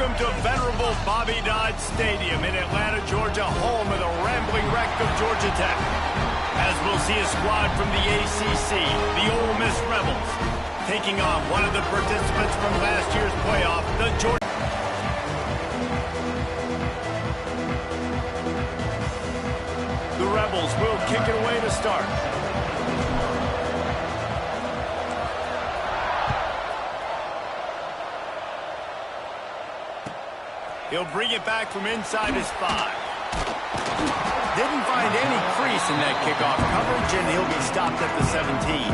Welcome to venerable Bobby Dodd Stadium in Atlanta, Georgia, home of the rambling wreck of Georgia Tech. As we'll see a squad from the ACC, the Ole Miss Rebels, taking on one of the participants from last year's playoff, the Georgia. The Rebels will kick it away to start. He'll bring it back from inside his 5. Didn't find any crease in that kickoff coverage, and he'll be stopped at the 17.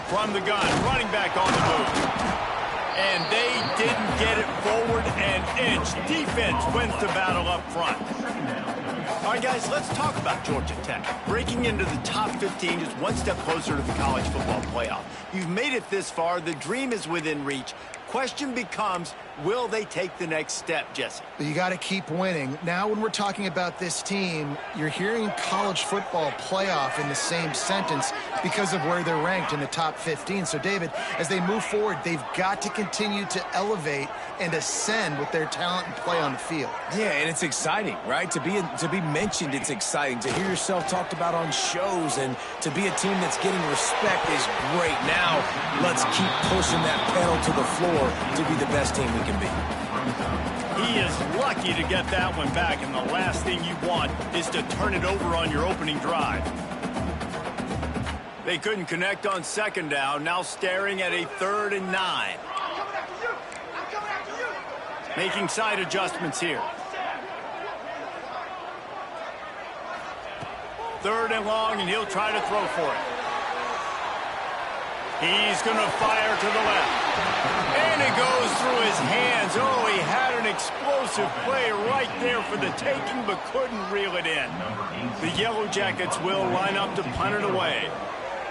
From the gun, running back on the move. And they didn't get it forward an inch. Defense wins the battle up front. All right, guys, let's talk about Georgia Tech. Breaking into the top 15 is one step closer to the college football playoff. You've made it this far. The dream is within reach. Question becomes, will they take the next step, Jesse? You got to keep winning. Now, when we're talking about this team, you're hearing college football playoff in the same sentence because of where they're ranked in the top 15. So, David, as they move forward, they've got to continue to elevate and ascend with their talent and play on the field. Yeah, and it's exciting, right? To be mentioned, it's exciting. To hear yourself talked about on shows and to be a team that's getting respect is great. Now, let's keep pushing that pedal to the floor to be the best team we can be. He is lucky to get that one back, and the last thing you want is to turn it over on your opening drive. They couldn't connect on second down, now staring at a 3rd and 9. Making side adjustments here. 3rd and long, and he'll try to throw for it. He's going to fire to the left. And it goes through his hands. Oh, he had an explosive play right there for the taking, but couldn't reel it in. The Yellow Jackets will line up to punt it away.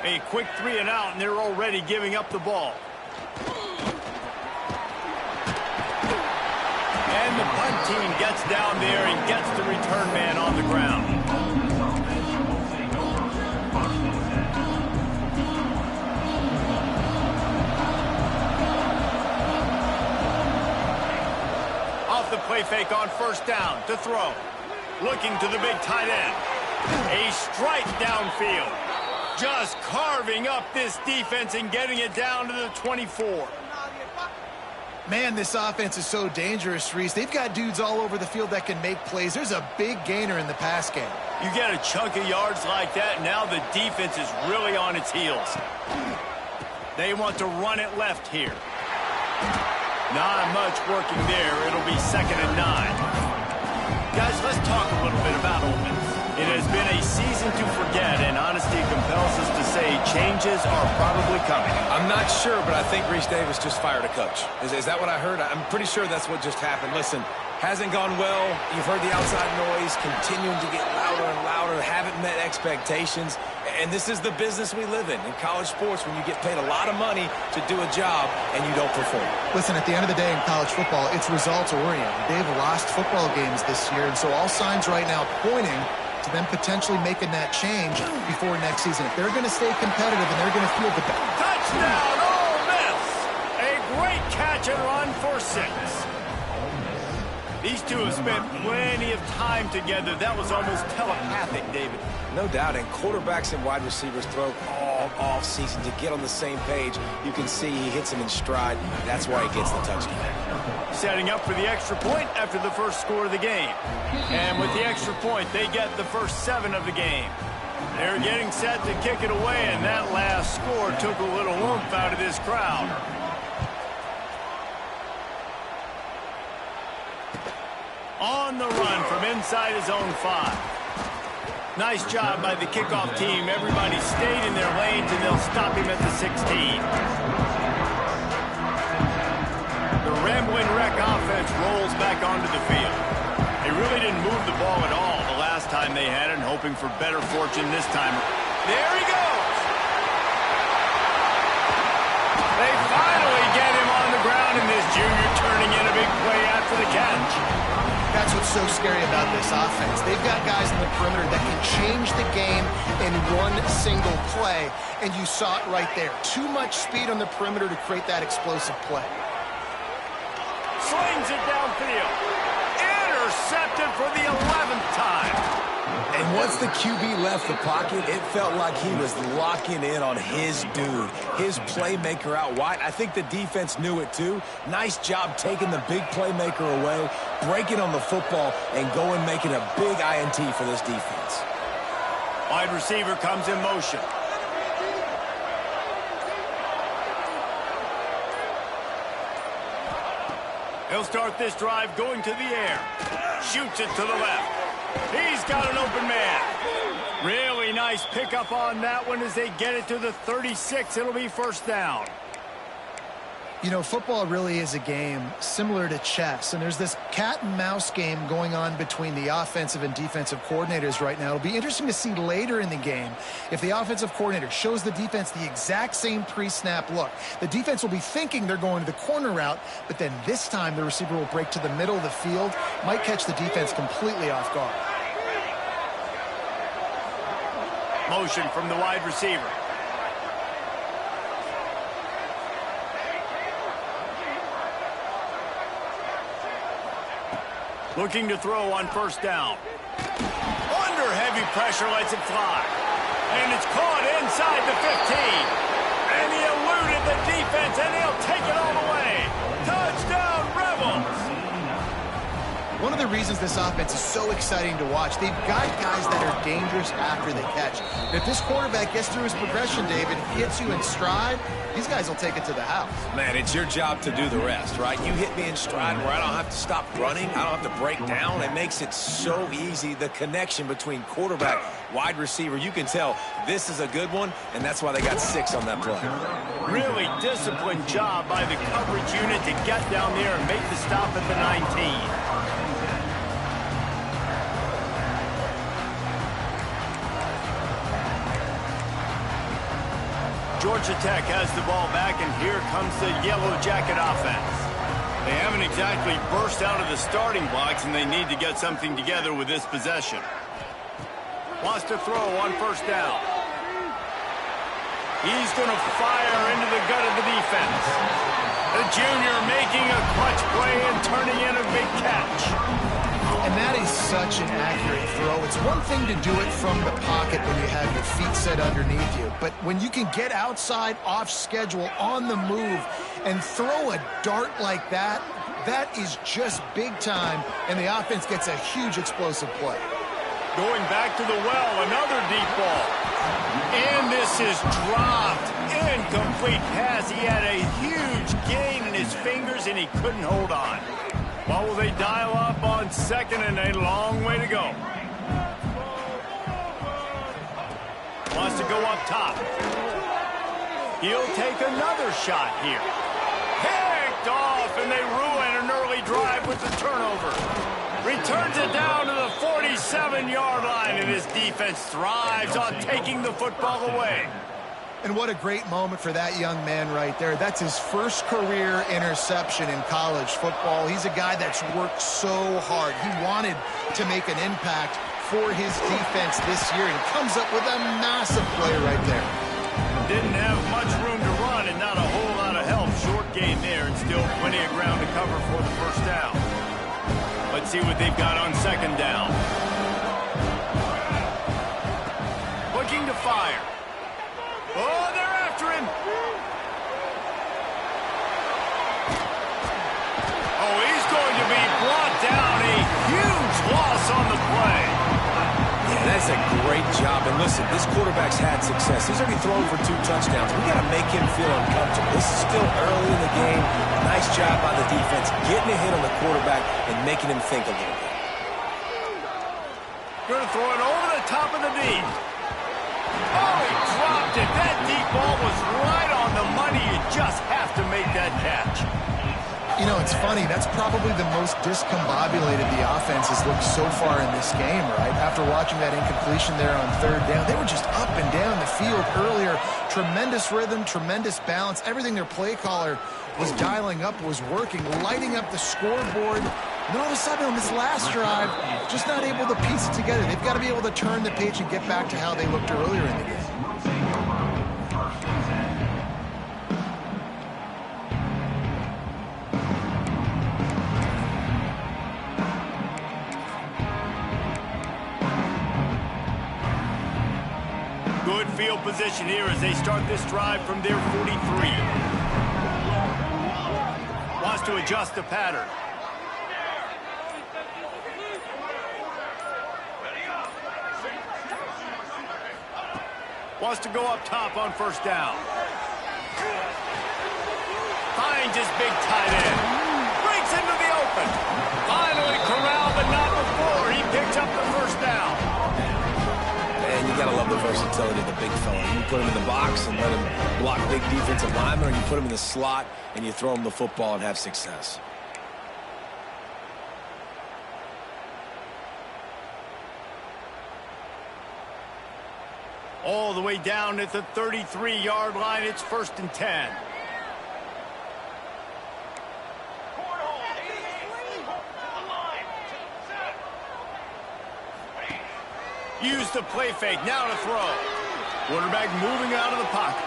A quick 3 and out, and they're already giving up the ball. And the punt team gets down there and gets the return man on the ground. The play fake on 1st down to throw. Looking to the big tight end. A strike downfield. Just carving up this defense and getting it down to the 24. Man, this offense is so dangerous, Reese. They've got dudes all over the field that can make plays. There's a big gainer in the pass game. You get a chunk of yards like that, now the defense is really on its heels. They want to run it left here. Not much working there. It'll be 2nd and 9. Guys, let's talk a little bit about Ole Miss. It has been a season to forget, and honesty compels us to say changes are probably coming. I'm not sure, but I think Reese Davis just fired a coach. Is that what I heard? I'm pretty sure that's what just happened. Listen, hasn't gone well. You've heard the outside noise continuing to get louder and louder. Haven't met expectations. And this is the business we live in college sports, when you get paid a lot of money to do a job and you don't perform. Listen, at the end of the day in college football, it's results-oriented. They've lost football games this year, and so all signs right now pointing to them potentially making that change before next season. If they're going to stay competitive and they're going to feel the best. Touchdown, Ole Miss! A great catch and run for 6. These two have spent plenty of time together. That was almost telepathic, David. No doubt, and quarterbacks and wide receivers throw all off-season to get on the same page. You can see he hits him in stride. That's why he gets the touchdown. Setting up for the extra point after the first score of the game. And with the extra point, they get the first 7 of the game. They're getting set to kick it away, and that last score took a little oomph out of this crowd. On the run from inside his own 5. Nice job by the kickoff team. Everybody stayed in their lanes, and they'll stop him at the 16. The rambling wreck offense rolls back onto the field. They really didn't move the ball at all the last time they had it, and hoping for better fortune this time. There he goes! They finally get him on the ground, and this junior turning in a big play after the catch. That's what's so scary about this offense. They've got guys in the perimeter that can change the game in one single play, and you saw it right there. Too much speed on the perimeter to create that explosive play. Slings it downfield. Intercepted for the 11th time. And once the QB left the pocket, it felt like he was locking in on his dude, his playmaker out wide. I think the defense knew it too. Nice job taking the big playmaker away, breaking on the football, and going making a big INT for this defense. Wide receiver comes in motion. He'll start this drive going to the air. Shoots it to the left. He's got an open man. Really nice pickup on that one as they get it to the 36. It'll be first down. You know, football really is a game similar to chess, and there's this cat and mouse game going on between the offensive and defensive coordinators right now. It'll be interesting to see later in the game if the offensive coordinator shows the defense the exact same pre-snap look. The defense will be thinking they're going to the corner route, but then this time the receiver will break to the middle of the field, might catch the defense completely off guard. Motion from the wide receiver. Looking to throw on first down. Under heavy pressure, lets it fly. And it's caught inside the 15. And he eluded the defense, and he'll take it all the way. Touchdown, Rebels! One of the reasons this offense is so exciting to watch, they've got guys that are dangerous after they catch. And if this quarterback gets through his progression, David, if he hits you in stride, these guys will take it to the house. Man, it's your job to do the rest, right? You hit me in stride where I don't have to stop running. I don't have to break down. It makes it so easy. The connection between quarterback, wide receiver, you can tell this is a good one, and that's why they got 6 on that play. Really disciplined job by the coverage unit to get down there and make the stop at the 19. Georgia Tech has the ball back, and here comes the Yellow Jacket offense. They haven't exactly burst out of the starting blocks, and they need to get something together with this possession. Wants to throw on first down. He's going to fire into the gut of the defense. The junior making a clutch play and turning in a big catch. And that is such an accurate throw. It's one thing to do it from the pocket when you have your feet set underneath you, but when you can get outside, off schedule, on the move, and throw a dart like that, that is just big time, and the offense gets a huge explosive play. Going back to the well, another deep ball. And this is dropped. Incomplete pass. He had a huge gain in his fingers, and he couldn't hold on. Well, will they dial up on second, and a long way to go. Wants to go up top. He'll take another shot here. Picked off, and they ruin an early drive with the turnover. Returns it down to the 47-yard line, and his defense thrives on taking the football away. And what a great moment for that young man right there. That's his first career interception in college football. He's a guy that's worked so hard. He wanted to make an impact for his defense this year, and comes up with a massive play right there. Didn't have much room to run and not a whole lot of help. Short gain there, and still plenty of ground to cover for the first down. Let's see what they've got on second down. Looking to fire. Oh, they're after him. Oh, he's going to be brought down. A huge loss on the play. Yeah, that's a great job. And listen, this quarterback's had success. He's already thrown for 2 touchdowns. We got to make him feel uncomfortable. This is still early in the game. Nice job by the defense, getting a hit on the quarterback and making him think a little bit. Going to throw it over the top of the knee. Oh, he dropped it. That deep ball was right on the money. You just have to make that catch. You know, it's funny. That's probably the most discombobulated the offense has looked so far in this game, right? After watching that incompletion there on third down, they were just up and down the field earlier. Tremendous rhythm, tremendous balance. Everything their play caller was dialing up was working, lighting up the scoreboard. And then all of a sudden on this last drive, just not able to piece it together. They've got to be able to turn the page and get back to how they looked earlier in the game. Good field position here as they start this drive from their 43. Wants to adjust the pattern. Wants to go up top on first down. Finds his big tight end. Breaks into the open. Finally corralled, but not before. He picks up the first down. And you got to love the versatility of the big fella. You put him in the box and let him block big defensive linemen, or you put him in the slot and you throw him the football and have success. All the way down at the 33-yard line. It's 1st and 10. Use the play fake. Now to throw. Quarterback moving out of the pocket.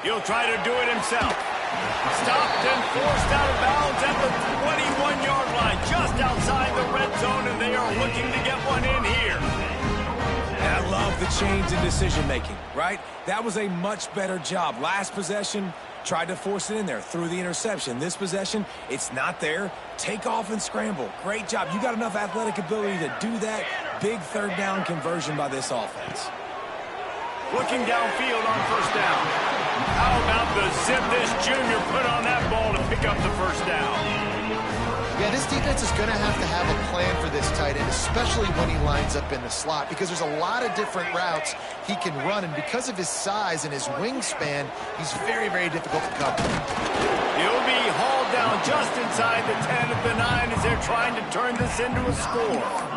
He'll try to do it himself. Stopped and forced out of bounds at the 21-yard line. Just outside the red zone, and they are looking to get one in here. And I love the change in decision-making, right? That was a much better job. Last possession, tried to force it in there, threw the interception. This possession, it's not there. Take off and scramble. Great job. You got enough athletic ability to do that. Big third down conversion by this offense. Looking downfield on first down. How about the zip this junior put on that ball to pick up the first down? Yeah, this defense is going to have a plan for this tight end, especially when he lines up in the slot, because there's a lot of different routes he can run, and because of his size and his wingspan, he's very, very difficult to cover. He'll be hauled down just inside the 10 at the 9 as they're trying to turn this into a score.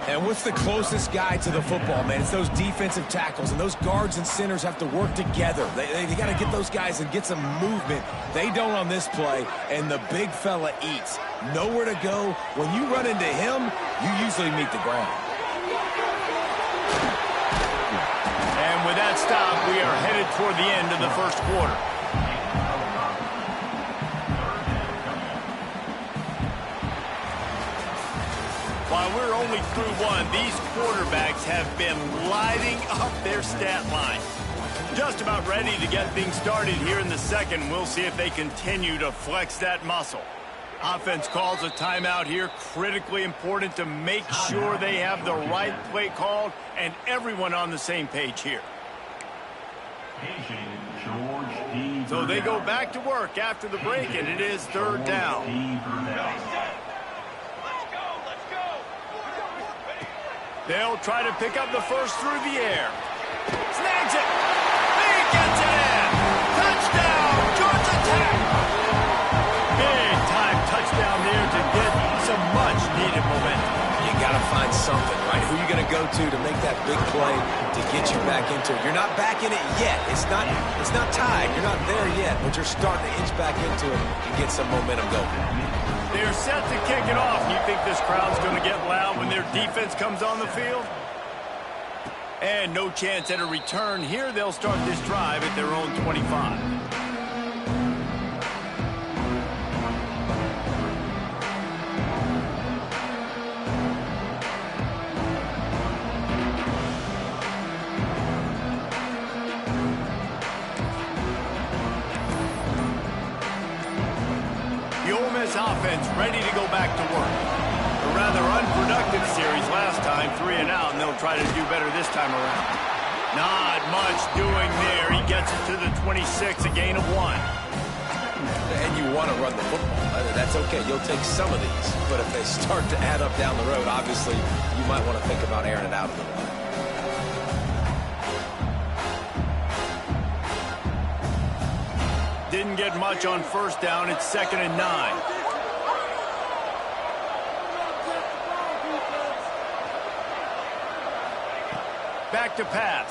And what's the closest guy to the football, man? It's those defensive tackles, and those guards and centers have to work together. They got to get those guys and get some movement. They don't on this play, and the big fella eats. Nowhere to go. When you run into him, you usually meet the ground. And with that stop, we are headed toward the end of the first quarter. While we're only through one, these quarterbacks have been lighting up their stat line. Just about ready to get things started here in the second. We'll see if they continue to flex that muscle. Offense calls a timeout here. Critically important to make sure they have the right play called and everyone on the same page here. So they go back to work after the break, and it is third down. They'll try to pick up the first through the air. Snags it. He gets it in. Touchdown, Georgia Tech. Big time touchdown there to get some much-needed momentum. You got to find something, right? Who are you going to go to make that big play to get you back into it? You're not back in it yet. It's not tied. You're not there yet, but you're starting to inch back into it and get some momentum going. They're set to kick it off. You think this crowd's going to get loud when their defense comes on the field? And no chance at a return here. They'll start this drive at their own 25. Offense ready to go back to work. A rather unproductive series last time, 3 and out, and they'll try to do better this time around. Not much doing there. He gets it to the 26, a gain of 1. And you want to run the football. That's okay. You'll take some of these. But if they start to add up down the road, obviously, you might want to think about airing it out a little bit. Didn't get much on first down. It's 2nd and 9. Back to pass.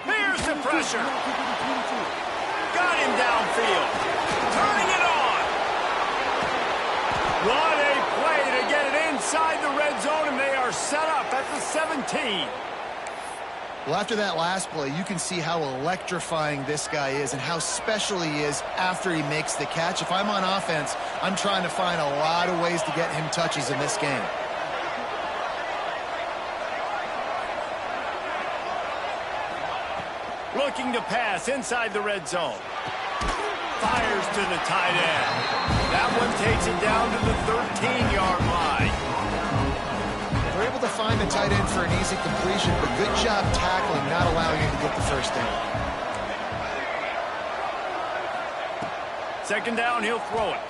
Here's the pressure. Got him downfield. Turning it on. What a play to get it inside the red zone, and they are set up at the 17. Well, after that last play, you can see how electrifying this guy is and how special he is after he makes the catch. If I'm on offense, I'm trying to find a lot of ways to get him touches in this game. Looking to pass inside the red zone. Fires to the tight end. That one takes it down to the 13-yard line. They're able to find the tight end for an easy completion, but good job tackling, not allowing him to get the first down. 2nd down, he'll throw it.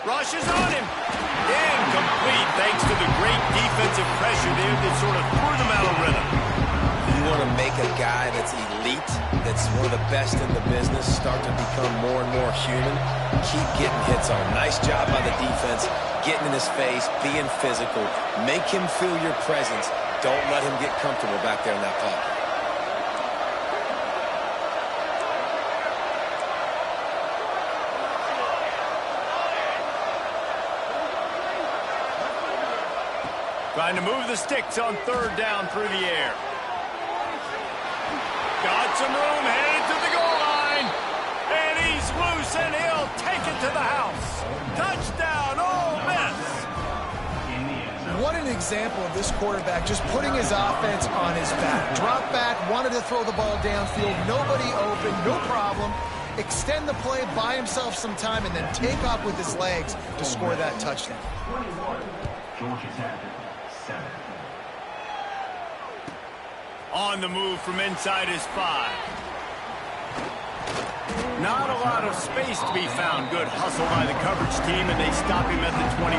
Rushes on him. Incomplete thanks to the great defensive pressure there that sort of threw them out of rhythm. You want to make a guy that's elite, that's one of the best in the business, start to become more and more human. Keep getting hits on. Nice job by the defense, getting in his face, being physical. Make him feel your presence. Don't let him get comfortable back there in that pocket. Trying to move the sticks on 3rd down through the air. Got some room, headed to the goal line. And he's loose, and he'll take it to the house. Touchdown, Ole Miss. What an example of this quarterback just putting his offense on his back. Drop back, wanted to throw the ball downfield, nobody open, no problem. Extend the play, buy himself some time, and then take off with his legs to score that touchdown. On the move from inside his 5. Not a lot of space to be found. Good hustle by the coverage team, and they stop him at the 21.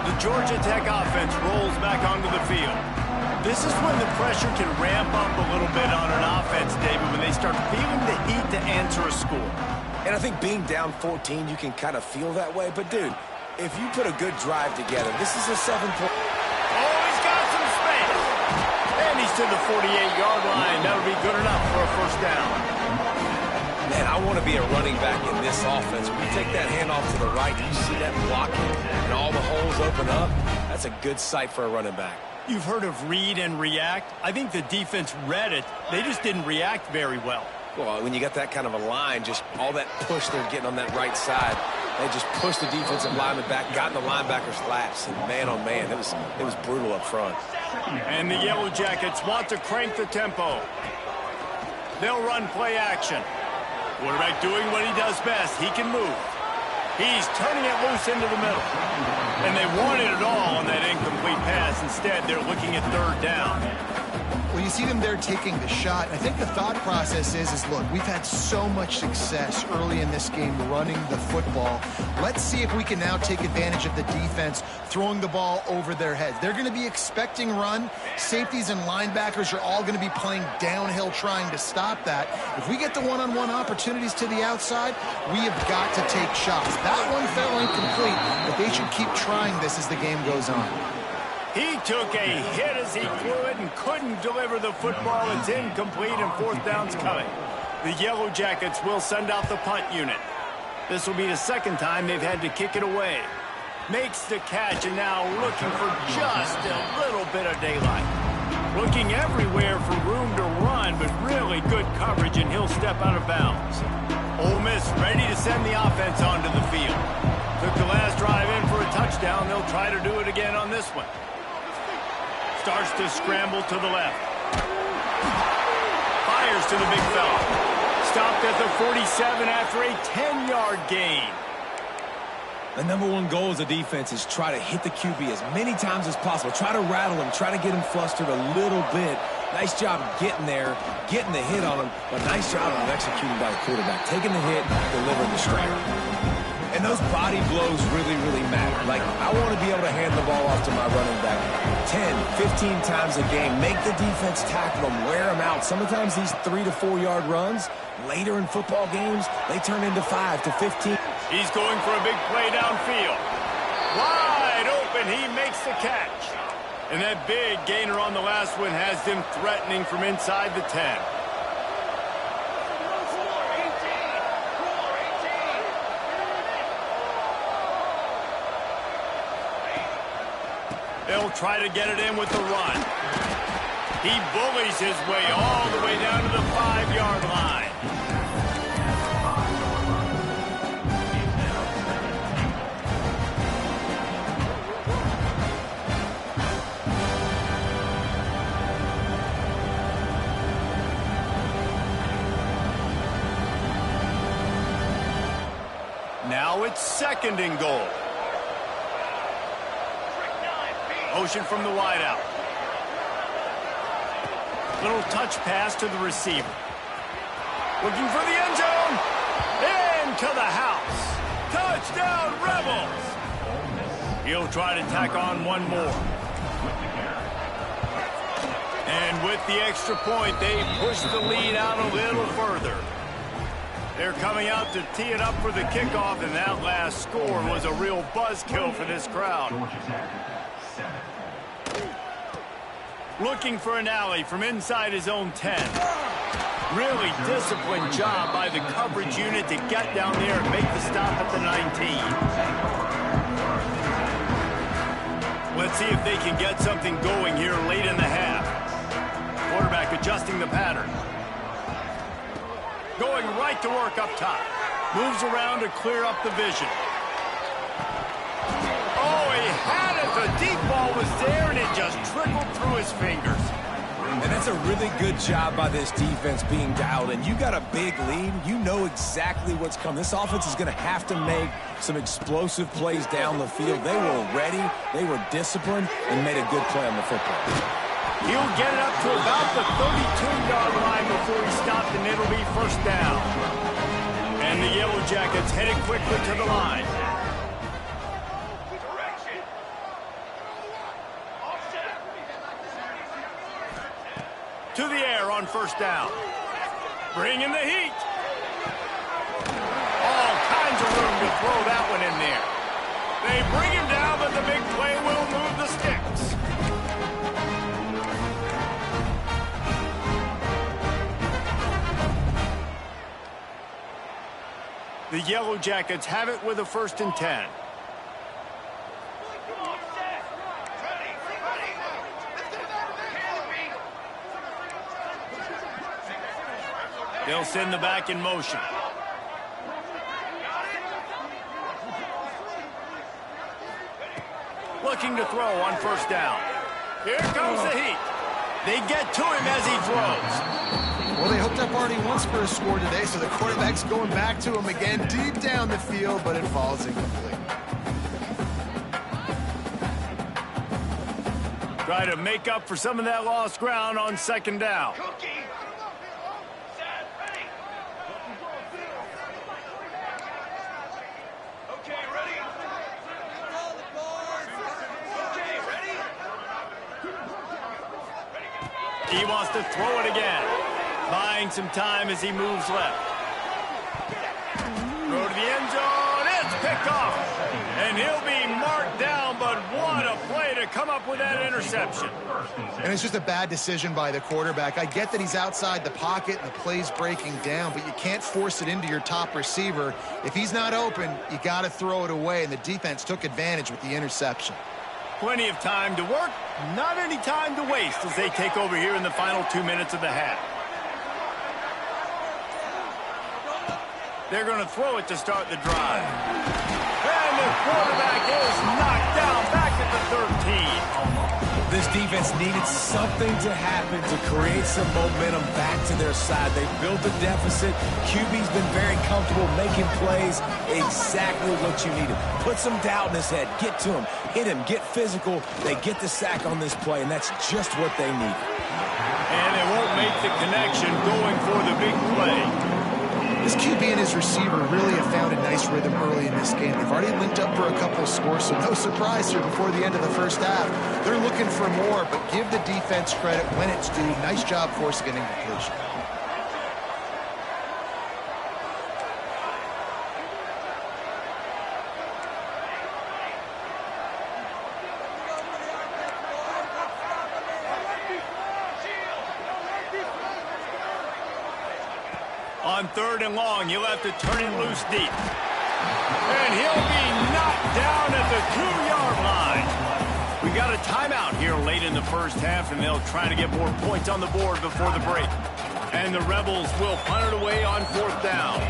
The Georgia Tech offense rolls back onto the field. This is when the pressure can ramp up a little bit on an offense, David, when they start feeling the heat to answer a score. And I think being down 14, you can kind of feel that way. But, dude, if you put a good drive together, this is a 7-point. Oh, he's got some space. And he's to the 48-yard line. That'll be good enough for a first down. Man, I want to be a running back in this offense. When you take that handoff to the right, you see that blocking and all the holes open up. That's a good sight for a running back. You've heard of read and react. I think the defense read it. They just didn't react very well. Well, when you got that kind of a line, just all that push they're getting on that right side, they just pushed the defensive lineman back, got in the linebacker's laps, and man, oh man, it was brutal up front. And the Yellow Jackets want to crank the tempo. They'll run play action. Quarterback doing what he does best. He can move. He's turning it loose into the middle. And they wanted it all on that incomplete pass. Instead, they're looking at 3rd down. Well, you see them there taking the shot. I think the thought process is look, we've had so much success early in this game running the football. Let's see if we can now take advantage of the defense throwing the ball over their heads. They're going to be expecting run. Safeties and linebackers are all going to be playing downhill trying to stop that. If we get the one-on-one opportunities to the outside, we have got to take shots. That one fell incomplete, but they should keep trying this as the game goes on. He took a hit as he threw it and couldn't deliver the football. It's incomplete, and 4th down's coming. The Yellow Jackets will send out the punt unit. This will be the 2nd time they've had to kick it away. Makes the catch, and now looking for just a little bit of daylight. Looking everywhere for room to run, but really good coverage, and he'll step out of bounds. Ole Miss ready to send the offense onto the field. Took the last drive in for a touchdown. They'll try to do it again on this one. Starts to scramble to the left. Fires to the big fella. Stopped at the 47 after a 10-yard gain. The #1 goal as a defense is try to hit the QB as many times as possible. Try to rattle him. Try to get him flustered a little bit. Nice job getting there, getting the hit on him, but nice job of executing by the quarterback. Taking the hit, delivering the strike. And those body blows really, really matter. Like, I want to be able to hand the ball off to my running back 10, 15 times a game. Make the defense tackle them, wear them out. Sometimes these 3 to 4 yard runs, later in football games, they turn into 5 to 15. He's going for a big play downfield. Wide open, he makes the catch. And that big gainer on the last one has them threatening from inside the 10. They'll try to get it in with the run. He bullies his way all the way down to the 5-yard line. Now it's 2nd and goal. Motion from the wideout. Little touch pass to the receiver. Looking for the end zone. Into the house. Touchdown, Rebels. He'll try to tack on one more. And with the extra point, they push the lead out a little further. They're coming out to tee it up for the kickoff, and that last score was a real buzzkill for this crowd. Looking for an alley from inside his own 10. Really disciplined job by the coverage unit to get down there and make the stop at the 19. Let's see if they can get something going here late in the half. Quarterback adjusting the pattern. Going right to work up top. Moves around to clear up the vision. Oh, he had it. The deep ball was there, and it just trickled through his fingers. And that's a really good job by this defense being dialed in. You got a big lead. You know exactly what's coming. This offense is going to have to make some explosive plays down the field. They were ready. They were disciplined and made a good play on the football. He'll get it up to about the 32-yard line before he stopped, and it'll be 1st down. And the Yellow Jackets headed quickly to the line. To the air on 1st down. Bringing the heat. All kinds of room to throw that one in there. They bring him down, but the big play will move the sticks. The Yellow Jackets have it with a 1st and 10. They'll send the back in motion. Looking to throw on 1st down. Here comes the heat. They get to him as he throws. Well, they hooked up already once for a score today, so the quarterback's going back to him again deep down the field, but it falls incomplete. Try to make up for some of that lost ground on 2nd down. He wants to throw it again. Buying some time as he moves left. Throw to the end zone. It's picked off. And he'll be marked down, but what a play to come up with that interception. And it's just a bad decision by the quarterback. I get that he's outside the pocket and the play's breaking down, but you can't force it into your top receiver. If he's not open, you got to throw it away, and the defense took advantage with the interception. Plenty of time to work, not any time to waste as they take over here in the final 2 minutes of the half. They're going to throw it to start the drive. And the quarterback is knocked down back at the 13. This defense needed something to happen to create some momentum back to their side. They built a deficit. QB's been very comfortable making plays, exactly what you needed. Put some doubt in his head. Get to him. Hit him. Get physical. They get the sack on this play, and that's just what they need. And they won't make the connection going for the big play. This QB and his receiver really have found a nice rhythm early in this game. They've already linked up for a couple of scores, so no surprise here before the end of the first half. They're looking for more, but give the defense credit when it's due. Nice job forcing an incompletion. On 3rd and long, you'll have to turn him loose deep. And he'll be knocked down at the 2-yard line. We got a timeout here late in the first half, and they'll try to get more points on the board before the break. And the Rebels will punt it away on 4th down.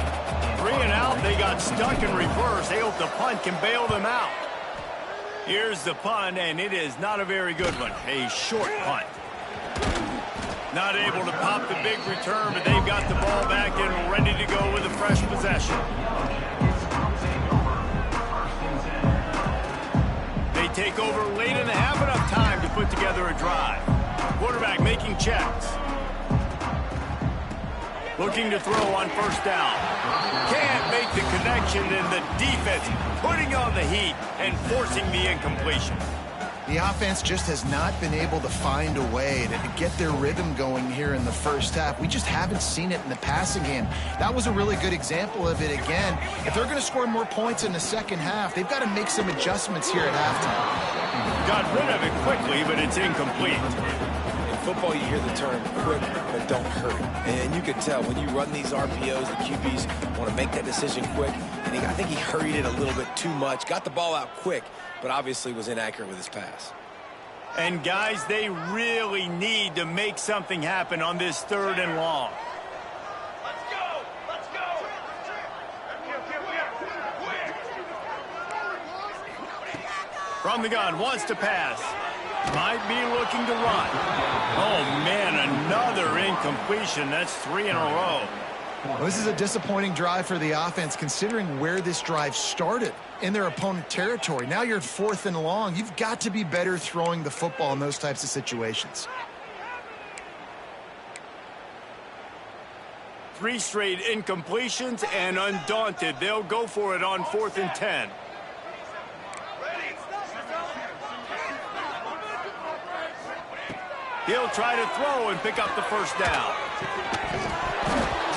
3 and out, they got stuck in reverse. They hope the punt can bail them out. Here's the punt, and it is not a very good one. A short punt. Not able to pop the big return, but they've got the ball back and ready to go with a fresh possession. They take over late in the half, enough time to put together a drive. Quarterback making checks. Looking to throw on 1st down. Can't make the connection, and the defense putting on the heat and forcing the incompletion. The offense just has not been able to find a way to get their rhythm going here in the first half. We just haven't seen it in the passing game. That was a really good example of it again. If they're going to score more points in the second half, they've got to make some adjustments here at halftime. Got rid of it quickly, but it's incomplete. In football, you hear the term quick, but don't hurry. And you can tell when you run these RPOs, the QBs want to make that decision quick. And I think he hurried it a little bit too much. Got the ball out quick, but obviously was inaccurate with his pass. And, guys, they really need to make something happen on this 3rd and long. Let's go! Let's go! From the gun, wants to pass. Might be looking to run. Oh, man, another incompletion. That's 3 in a row. Well, this is a disappointing drive for the offense, considering where this drive started in their opponent territory. Now you're at 4th and long. You've got to be better throwing the football in those types of situations. 3 straight incompletions, and undaunted, they'll go for it on 4th and 10. He'll try to throw and pick up the 1st down.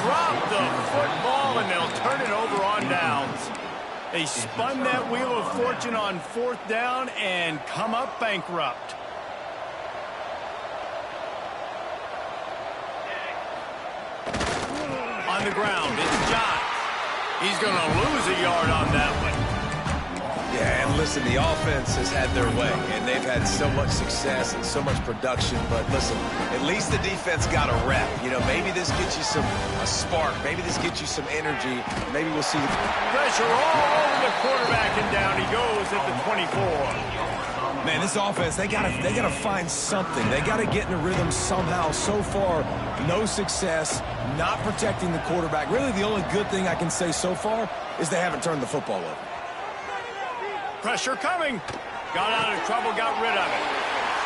Drop the football, and they'll turn it over on downs. They spun that wheel of fortune on 4th down and come up bankrupt. On the ground, it's Ncaa. He's going to lose a yard on that one. Yeah, and listen, the offense has had their way, and they've had so much success and so much production. But listen, at least the defense got a rep. You know, maybe this gets you a spark. Maybe this gets you some energy. Maybe we'll see pressure all over the quarterback, and down he goes at the 24. Man, this offense, they gotta find something. They gotta get in a rhythm somehow. So far, no success, not protecting the quarterback. Really, the only good thing I can say so far is they haven't turned the football over. Pressure coming. Got out of trouble, got rid of it.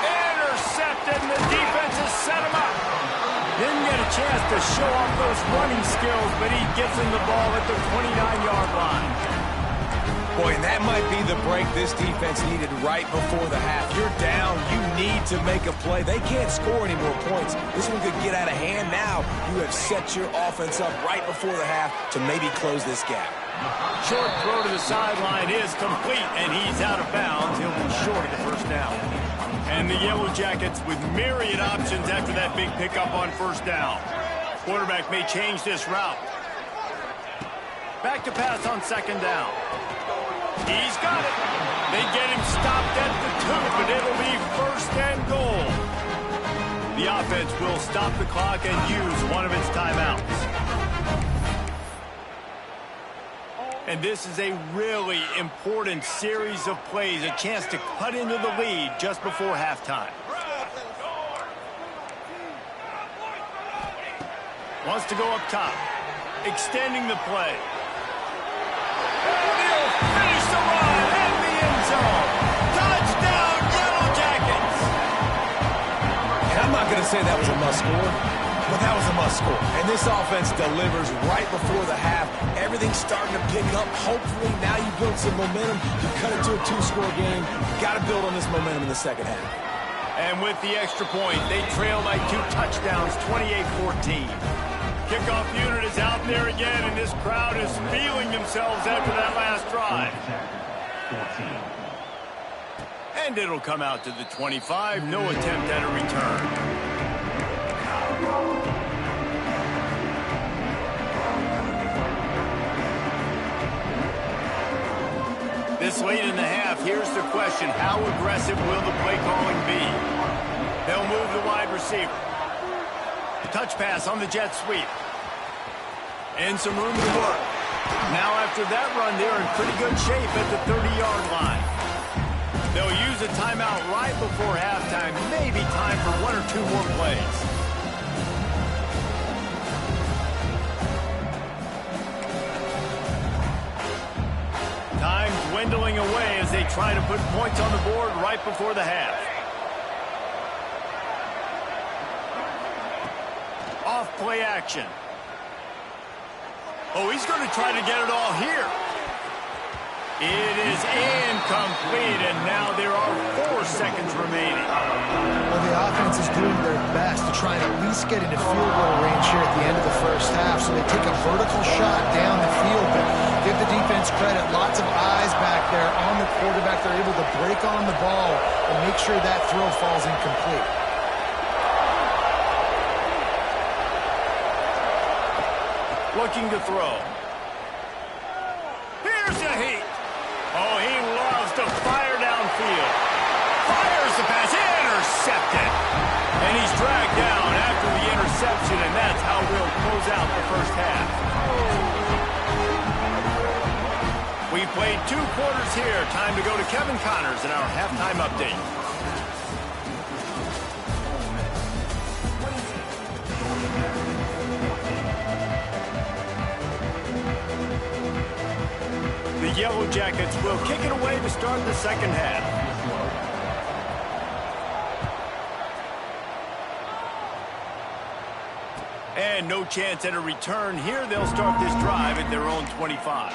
Intercepted, and the defense has set him up. Didn't get a chance to show off those running skills, but he gets him the ball at the 29-yard line. Boy, and that might be the break this defense needed right before the half. You're down. You need to make a play. They can't score any more points. This one could get out of hand now. You have set your offense up right before the half to maybe close this gap. Short throw to the sideline is complete, and he's out of bounds. He'll be short of the 1st down. And the Yellow Jackets with myriad options after that big pickup on 1st down. Quarterback may change this route. Back to pass on 2nd down. He's got it. They get him stopped at the 2, but it'll be 1st and goal. The offense will stop the clock and use one of its timeouts. And this is a really important series of plays, a chance to cut into the lead just before halftime. Wants to go up top, extending the play. And he'll finish the run in the end zone. Touchdown, Yellow Jackets! And I'm not going to say that was a must score, But that was a must score. And this offense delivers right before the half. Everything's starting to pick up. Hopefully now you build some momentum. You cut it to a 2-score game. Got to build on this momentum in the second half. And with the extra point, they trail by 2 touchdowns, 28-14. Kickoff unit is out there again, and this crowd is feeling themselves after that last drive. And it'll come out to the 25. No attempt at a return. This late in the half, here's the question. How aggressive will the play calling be? They'll move the wide receiver. Touch pass on the jet sweep. And some room to work. Now after that run, they're in pretty good shape at the 30-yard line. They'll use a timeout right before halftime. Maybe time for 1 or 2 more plays. Time dwindling away as they try to put points on the board right before the half. Off play action. Oh, he's going to try to get it all here. It is incomplete, and now there are 4 seconds remaining. Well, the offense is doing their best to try and at least get into field goal range here at the end of the first half. So they take a vertical shot down the field, but give the defense credit. Lots of eyes back there on the quarterback. They're able to break on the ball and make sure that throw falls incomplete. Looking to throw. Here's a heat. Oh, he loves to fire downfield. Fires the pass. Intercepted. And he's dragged down after the interception, and that's how we'll close out the first half. We played 2 quarters here. Time to go to Kevin Connors in our halftime update. The Yellow Jackets will kick it away to start the second half. And no chance at a return here. They'll start this drive at their own 25.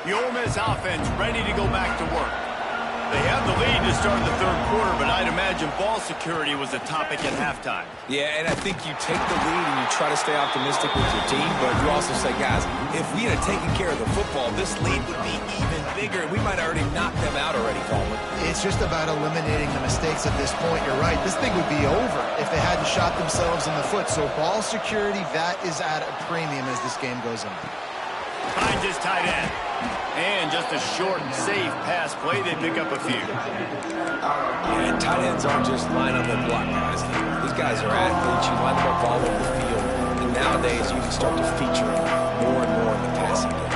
The Ole Miss offense ready to go back to work. They have the lead to start the third quarter, but I'd imagine ball security was a topic at halftime. Yeah, and I think you take the lead and you try to stay optimistic with your team, but you also say, guys, if we had taken care of the football, this lead would be even bigger. We might have already knocked them out already, Coleman. It's just about eliminating the mistakes at this point. You're right. This thing would be over if they hadn't shot themselves in the foot. So ball security, that is at a premium as this game goes on. Finds his tight end. And just a short, safe pass play. They pick up a few. Yeah, and tight ends aren't just line up and block guys. These guys are athletes. You line them up all over the field. And nowadays, you can start to feature them more and more in the passing game.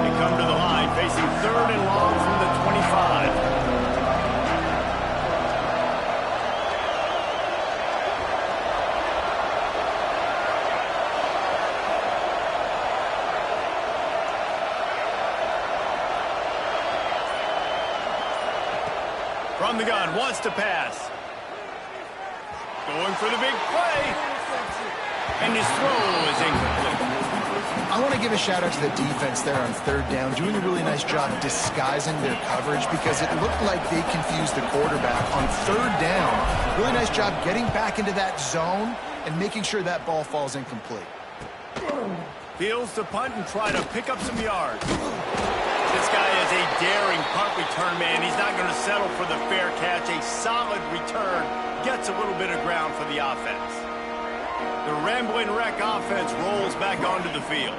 They come to the line, facing 3rd and long from the 25. From the gun, wants to pass. Going for the big play. And his throw is incomplete. I want to give a shout out to the defense there on 3rd down, doing a really nice job disguising their coverage because it looked like they confused the quarterback on 3rd down. Really nice job getting back into that zone and making sure that ball falls incomplete. Fields the punt and try to pick up some yards. This guy is a daring punt return man. He's not going to settle for the fair catch. A solid return gets a little bit of ground for the offense. The Rambling Wreck offense rolls back onto the field.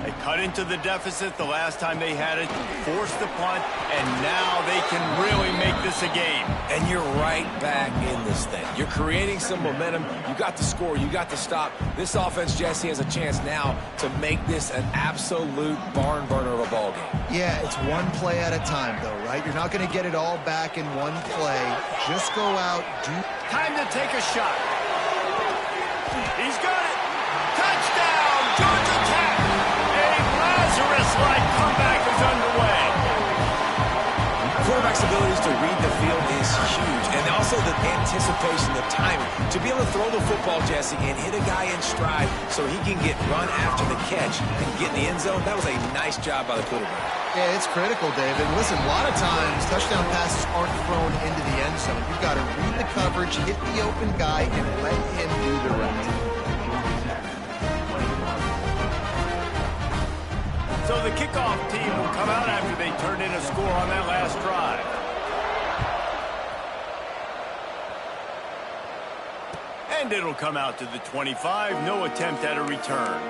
They cut into the deficit the last time they had it, forced the punt, and now they can really make this a game. And you're right back in this thing. You're creating some momentum. You got the score. You got the stop. This offense, Jesse, has a chance now to make this an absolute barn burner of a ball game. Yeah, it's one play at a time, though, right? You're not going to get it all back in one play. Just go out, do... Time to take a shot. He's got it. Touchdown, Georgia Tech. A Quarterback's abilities to read the field is huge, and also the anticipation, the timing. To be able to throw the football, Jesse, and hit a guy in stride so he can get run after the catch and get in the end zone, that was a nice job by the quarterback. Yeah, it's critical, David. Listen, a lot of times touchdown passes aren't thrown into the end zone. You've got to read the coverage, hit the open guy, and let him do the rest. So the kickoff team will come out after they turn in a score on that last drive. And it'll come out to the 25. No attempt at a return.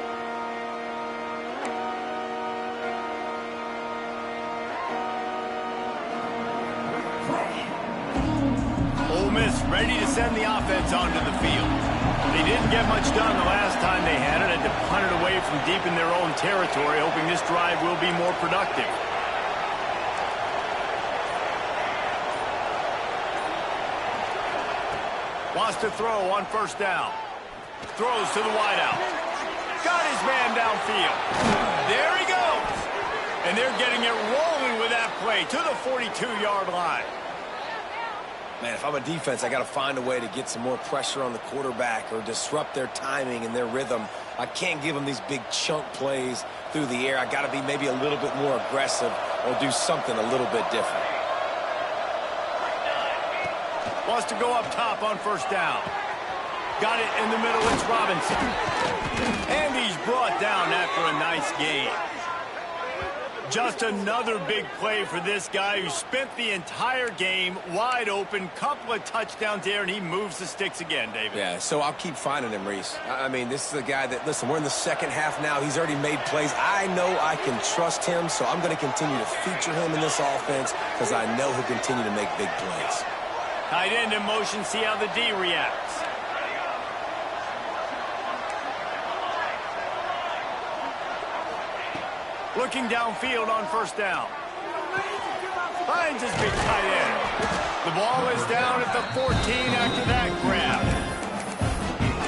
Ole Miss ready to send the offense onto the field. They didn't get much done the last time they had it to punt it away from deep in their own territory, hoping this drive will be more productive. Wants to throw on first down. Throws to the wideout. Got his man downfield. There he goes. And they're getting it rolling with that play to the 42-yard line. Man, if I'm a defense, I got to find a way to get some more pressure on the quarterback or disrupt their timing and their rhythm. I can't give them these big chunk plays through the air. I got to be maybe a little bit more aggressive or do something a little bit different. Wants to go up top on first down. Got it in the middle. It's Robinson. And he's brought down after a nice gain. Just another big play for this guy who spent the entire game wide open. Couple of touchdowns there, and he moves the sticks again, David. Yeah, so I'll keep finding him, Reese. I mean, this is a guy that, listen, we're in the second half now. He's already made plays. I know I can trust him, so I'm going to continue to feature him in this offense because I know he'll continue to make big plays. Tight end in motion, see how the D reacts. Looking downfield on first down. Finds his big tight end. The ball is down at the 14 after that grab.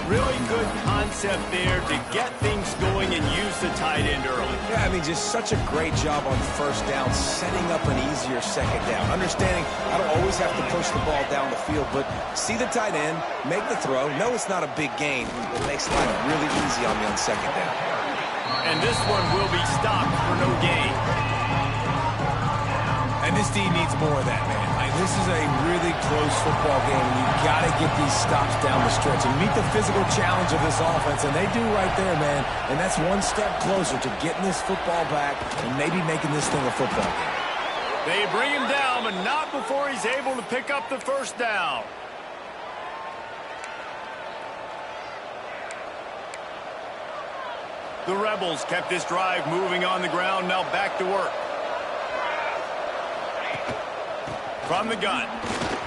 Really good concept there to get things going and use the tight end early. Yeah, I mean, just such a great job on first down, setting up an easier second down. Understanding I don't always have to push the ball down the field, but see the tight end, make the throw. No, it's not a big gain. It makes life really easy on me on second down. And this one will be stopped for no gain. And this D needs more of that, man. Like, this is a really close football game, and you've got to get these stops down the stretch and meet the physical challenge of this offense, and they do right there, man. And that's one step closer to getting this football back and maybe making this thing a football game. They bring him down, but not before he's able to pick up the first down. The Rebels kept this drive moving on the ground, now back to work. From the gun,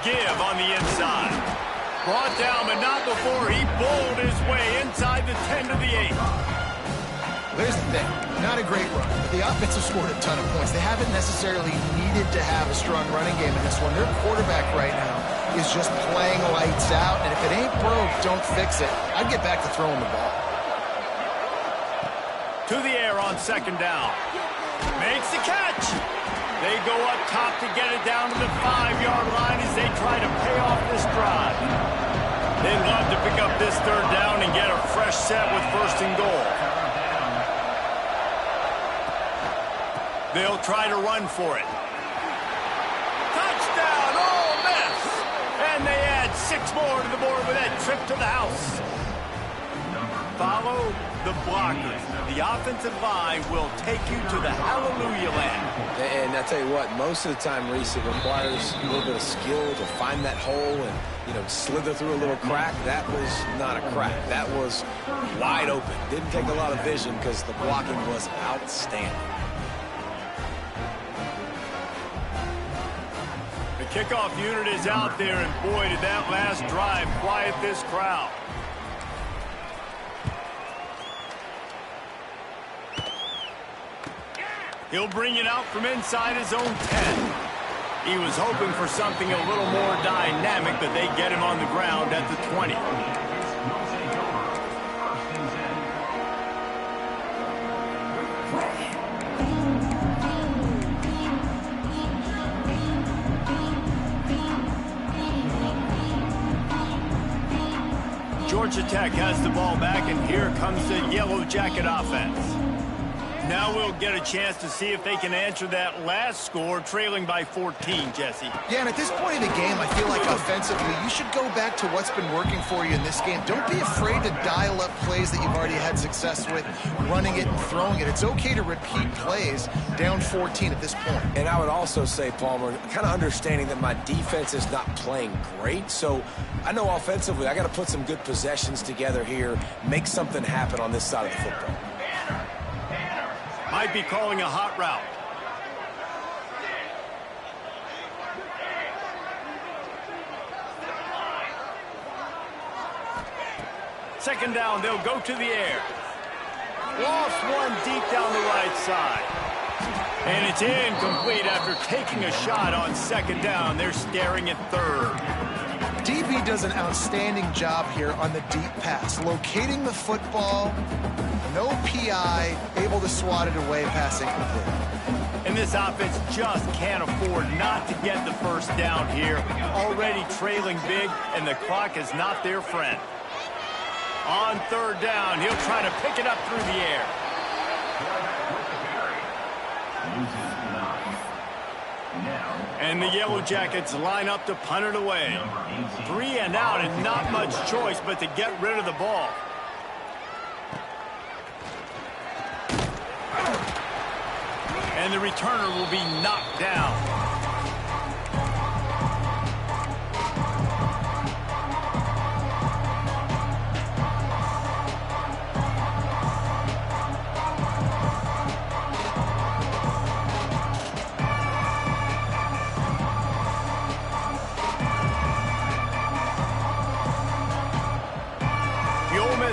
give on the inside. Brought down, but not before he bowled his way inside the 10 to the 8. There's the thing. Not a great run, but the offense has scored a ton of points. They haven't necessarily needed to have a strong running game in this one. Their quarterback right now is just playing lights out, and if it ain't broke, don't fix it. I'd get back to throwing the ball. To the air on second down. Makes the catch. They go up top to get it down to the 5-yard line as they try to pay off this drive. They'd love to pick up this third down and get a fresh set with first and goal. They'll try to run for it. Touchdown, Ole Miss! And they add 6 more to the board with that trip to the house. Follow the blockers. The offensive line will take you to the hallelujah land. And I tell you what, most of the time, Reese, it requires a little bit of skill to find that hole and, you know, slither through a little crack. That was not a crack. That was wide open. Didn't take a lot of vision because the blocking was outstanding. The kickoff unit is out there, and boy, did that last drive quiet this crowd. He'll bring it out from inside his own 10. He was hoping for something a little more dynamic, but they get him on the ground at the 20. Georgia Tech has the ball back, and here comes the Yellow Jacket offense. Now we'll get a chance to see if they can answer that last score, trailing by 14, Jesse. Yeah, and at this point in the game, I feel like offensively, you should go back to what's been working for you in this game. Don't be afraid to dial up plays that you've already had success with, running it and throwing it. It's okay to repeat plays down 14 at this point. And I would also say, Palmer, kind of understanding that my defense is not playing great, so I know offensively I got to put some good possessions together here, make something happen on this side of the football. Might be calling a hot route. Second down, they'll go to the air. Lost one deep down the right side. And it's incomplete after taking a shot on second down. They're staring at third. DB does an outstanding job here on the deep pass, locating the football, no PI, able to swat it away, pass incomplete. And this offense just can't afford not to get the first down here. Already trailing big, and the clock is not their friend. On third down, he'll try to pick it up through the air. And the Yellow Jackets line up to punt it away. 3 and out, and not much choice but to get rid of the ball. And the returner will be knocked down.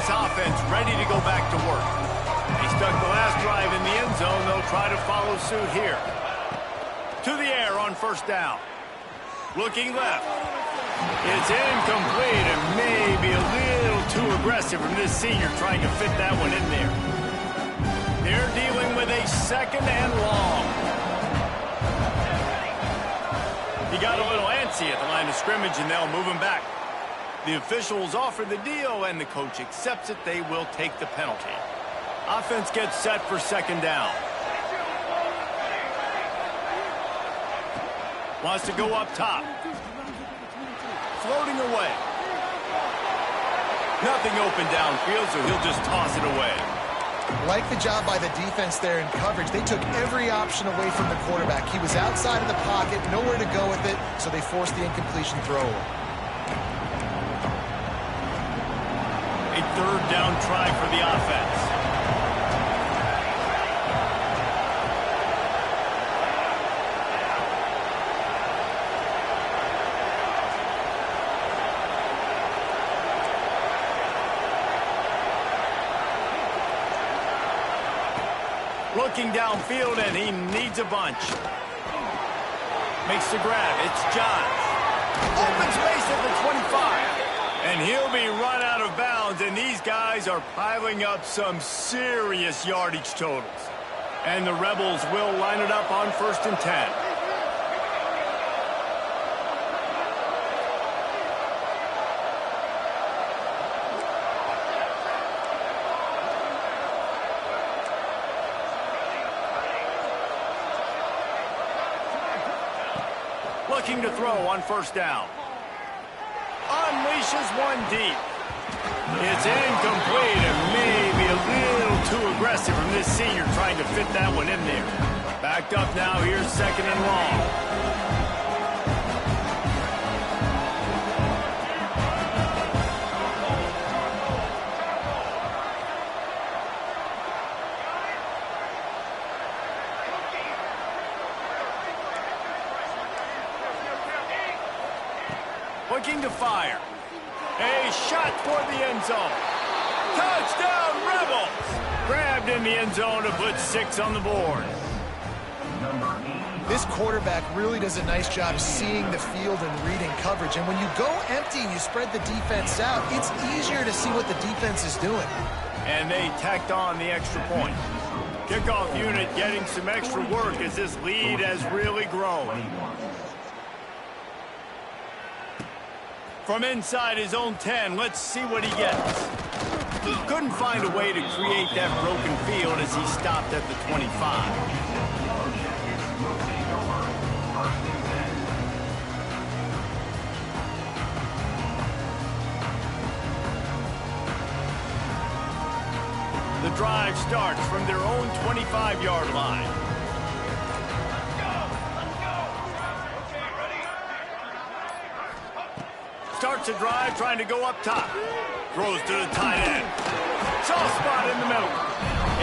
Offense ready to go back to work. They stuck the last drive in the end zone. They'll try to follow suit here. To the air on first down. Looking left. It's incomplete and maybe a little too aggressive from this senior trying to fit that one in there. They're dealing with a second and long. He got a little antsy at the line of scrimmage, and they'll move him back. The officials offer the deal, and the coach accepts it. They will take the penalty. Offense gets set for second down. Wants to go up top. Floating away. Nothing open downfield, so he'll just toss it away. Like the job by the defense there in coverage. They took every option away from the quarterback. He was outside of the pocket, nowhere to go with it, so they forced the incompletion throw. A third down try for the offense. Looking downfield, and he needs a bunch. Makes the grab. It's Johns. Open space at the 25. And he'll be run out of bounds, and these guys are piling up some serious yardage totals. And the Rebels will line it up on 1st and 10. Looking to throw on first down. Unleashes one deep. It's incomplete and maybe a little too aggressive from this senior trying to fit that one in there. Backed up now, here's second and long. Looking to fire. A shot toward the end zone. Touchdown, Rebels! Grabbed in the end zone to put 6 on the board. This quarterback really does a nice job seeing the field and reading coverage. And when you go empty and you spread the defense out, it's easier to see what the defense is doing. And they tacked on the extra point. Kickoff unit getting some extra work as this lead has really grown. From inside his own 10, let's see what he gets. Couldn't find a way to create that broken field as he stopped at the 25. The drive starts from their own 25-yard line. Starts a drive trying to go up top. Throws to the tight end. Soft spot in the middle.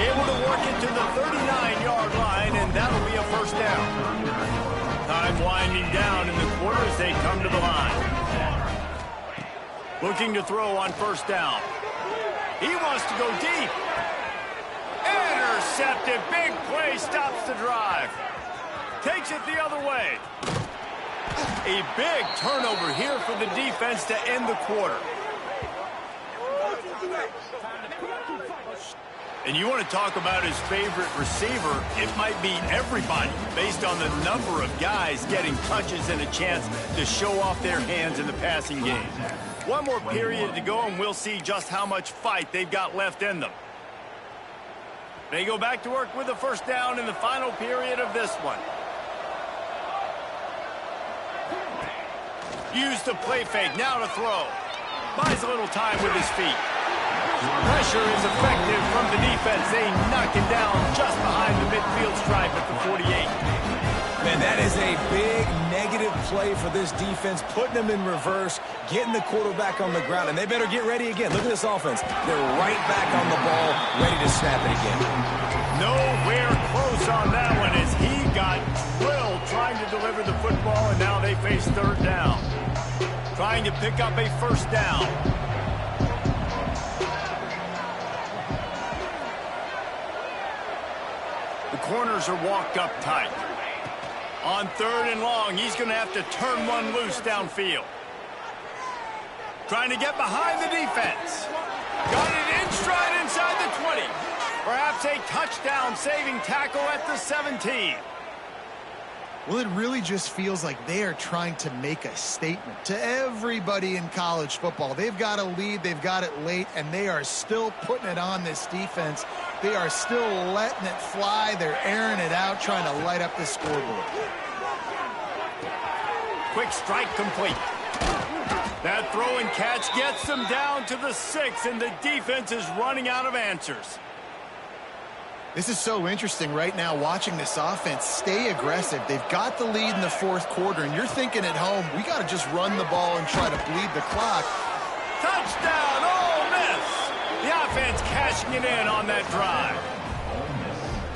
Able to work it to the 39-yard line, and that'll be a first down. Time winding down in the quarter as they come to the line. Looking to throw on first down. He wants to go deep. Intercepted. Big play stops the drive. Takes it the other way. A big turnover here for the defense to end the quarter. And you want to talk about his favorite receiver, it might be everybody based on the number of guys getting touches and a chance to show off their hands in the passing game. One more period to go and we'll see just how much fight they've got left in them. They go back to work with a first down in the final period of this one. Use the play fake, now to throw. Buys a little time with his feet. Pressure is effective from the defense. They knock him down just behind the midfield stripe at the 48. Man, that is a big negative play for this defense, putting them in reverse, getting the quarterback on the ground, and they better get ready again. Look at this offense. They're right back on the ball, ready to snap it again. Nowhere close on that one as he got drilled trying to deliver the football, and now they face third down. Trying to pick up a first down. The corners are walked up tight. On third and long, he's going to have to turn one loose downfield. Trying to get behind the defense. Got it in stride inside the 20. Perhaps a touchdown-saving tackle at the 17. Well, it really just feels like they are trying to make a statement to everybody in college football. They've got a lead, they've got it late, and they are still putting it on this defense. They are still letting it fly. They're airing it out, trying to light up the scoreboard. Quick strike complete. That throw and catch gets them down to the 6, and the defense is running out of answers. This is so interesting right now, watching this offense stay aggressive. They've got the lead in the fourth quarter, and you're thinking at home, we got to just run the ball and try to bleed the clock. Touchdown, Ole Miss! The offense cashing it in on that drive.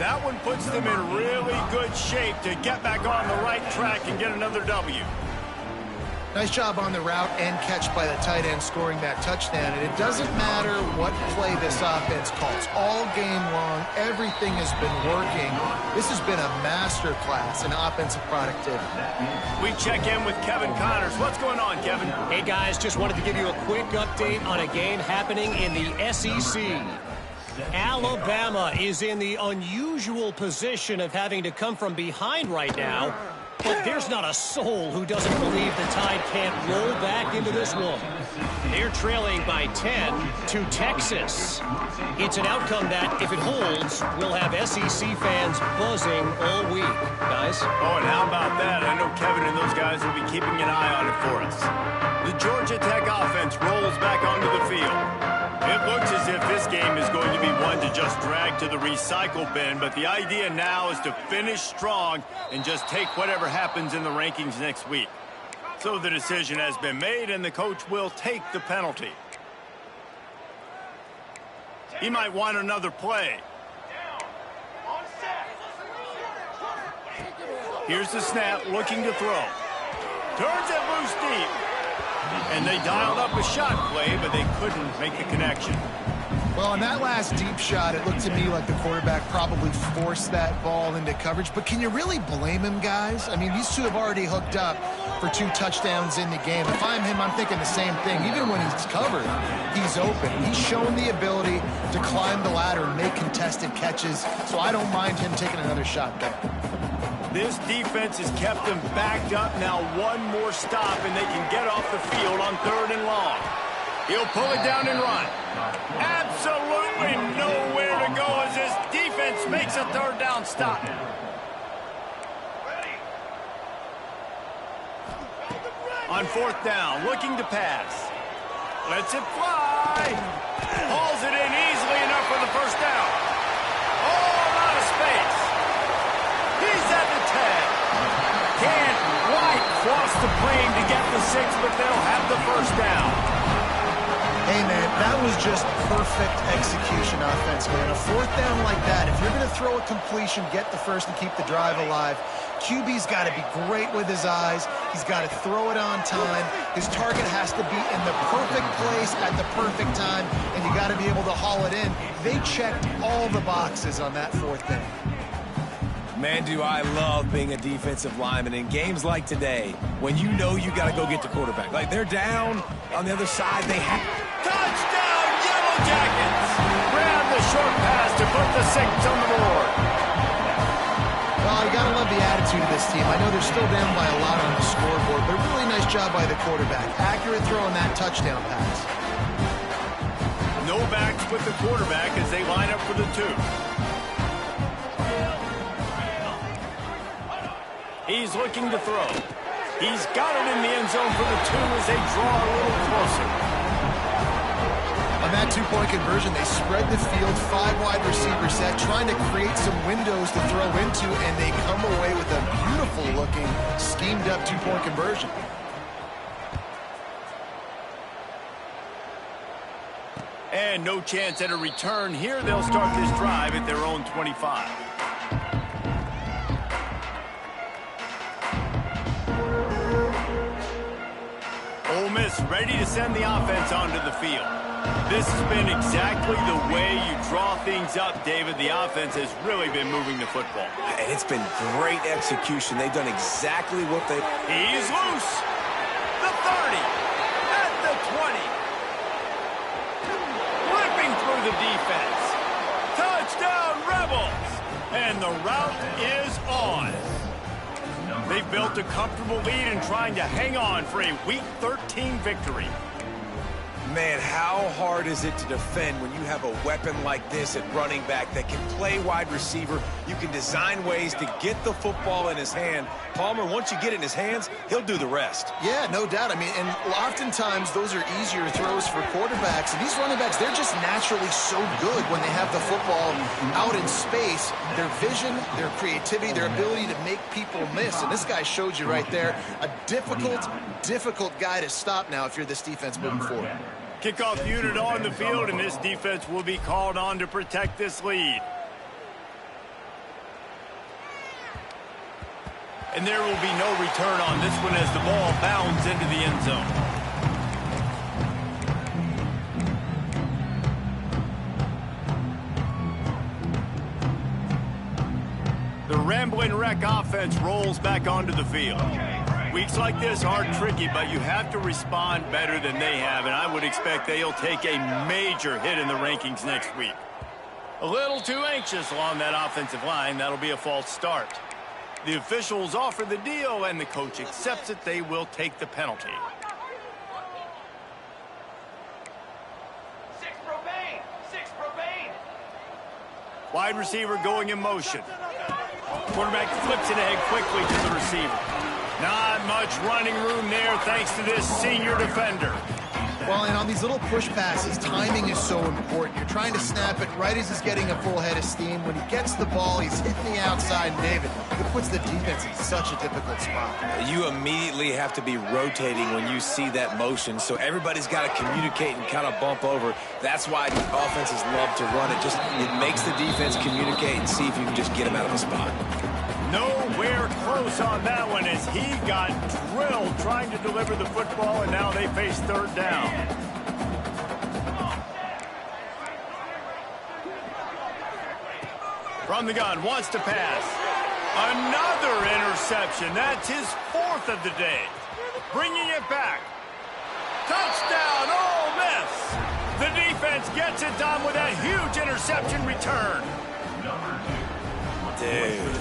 That one puts them in really good shape to get back on the right track and get another W. Nice job on the route and catch by the tight end scoring that touchdown. And it doesn't matter what play this offense calls. All game long, everything has been working. This has been a masterclass in offensive productivity. We check in with Kevin Connors. What's going on, Kevin? Hey, guys, just wanted to give you a quick update on a game happening in the SEC. Alabama is in the unusual position of having to come from behind right now. But there's not a soul who doesn't believe the Tide can't roll back into this one. They're trailing by 10 to Texas. It's an outcome that, if it holds, will have SEC fans buzzing all week. Guys? Oh, and how about that? I know Kevin and those guys will be keeping an eye on it for us. The Georgia Tech offense rolls back onto the field. It looks as if this game is going to be one to just drag to the recycle bin, but the idea now is to finish strong and just take whatever happens in the rankings next week. So the decision has been made, and the coach will take the penalty. He might want another play. Here's the snap, looking to throw. Turns it loose deep. And they dialed up a shot play, but they couldn't make the connection. Well, on that last deep shot, it looked to me like the quarterback probably forced that ball into coverage. But can you really blame him, guys? I mean, these two have already hooked up for 2 touchdowns in the game. If I'm him, I'm thinking the same thing. Even when he's covered, he's open. He's shown the ability to climb the ladder and make contested catches. So I don't mind him taking another shot there. This defense has kept them backed up. Now one more stop, and they can get off the field on 3rd and long. He'll pull it down and run. Absolutely nowhere to go as this defense makes a 3rd down stop. On 4th down, looking to pass. Lets it fly. Hauls it in easily enough for the 1st down. All out of space. He's at the 10. Can't quite cross the plane to get the 6, but they'll have the 1st down. Hey, man, that was just perfect execution offensively. On a 4th down like that, if you're going to throw a completion, get the 1st and keep the drive alive, QB's got to be great with his eyes. He's got to throw it on time. His target has to be in the perfect place at the perfect time, and you got to be able to haul it in. They checked all the boxes on that 4th down. Man, do I love being a defensive lineman in games like today when you know you got to go get the quarterback. Like, they're down on the other side. They have... Touchdown, Yellow Jackets! Grab the short pass to put the 6 on the board. Well, you got to love the attitude of this team. I know they're still down by a lot on the scoreboard, but really nice job by the quarterback. Accurate throw on that touchdown pass. No backs with the quarterback as they line up for the 2. He's looking to throw. He's got it in the end zone for the 2 as they draw a little closer. On that 2-point conversion, they spread the field, 5 wide receiver set, trying to create some windows to throw into, and they come away with a beautiful-looking, schemed-up 2-point conversion. And no chance at a return here. They'll start this drive at their own 25. Ole Miss ready to send the offense onto the field. This has been exactly the way you draw things up, David. The offense has really been moving the football. And it's been great execution. They've done exactly what they... He's loose. The 30. At the 20. Ripping through the defense. Touchdown, Rebels. And the route is on. They've built a comfortable lead and trying to hang on for a Week 13 victory. Man, how hard is it to defend when you have a weapon like this at running back that can play wide receiver? You can design ways to get the football in his hand. Palmer, once you get it in his hands, he'll do the rest. Yeah, no doubt. I mean, and oftentimes those are easier throws for quarterbacks. And these running backs, they're just naturally so good when they have the football out in space. Their vision, their creativity, their ability to make people miss. And this guy showed you right there, a difficult guy to stop now if you're this defense moving forward. Kickoff unit on the field, and this defense will be called on to protect this lead. And there will be no return on this one as the ball bounds into the end zone. The Ramblin' Wreck offense rolls back onto the field. Weeks like this are tricky, but you have to respond better than they have, and I would expect they'll take a major hit in the rankings next week. A little too anxious along that offensive line. That'll be a false start. The officials offer the deal, and the coach accepts it. They will take the penalty. 6 propane! 6 propane! Wide receiver going in motion. Quarterback flips it ahead quickly to the receiver. Not much running room there thanks to this senior defender. Well, and on these little push passes, timing is so important. You're trying to snap it right as he's getting a full head of steam. When he gets the ball, he's hitting the outside, and David, it puts the defense in such a difficult spot. You immediately have to be rotating when you see that motion, so everybody's got to communicate and kind of bump over. That's why offenses love to run it. It makes the defense communicate and see if you can just get him out of the spot. Nowhere close on that one as he got drilled trying to deliver the football, and now they face 3rd down. From the gun, wants to pass. Another interception. That's his 4th of the day. Bringing it back. Touchdown, Ole Miss. The defense gets it done with that huge interception return.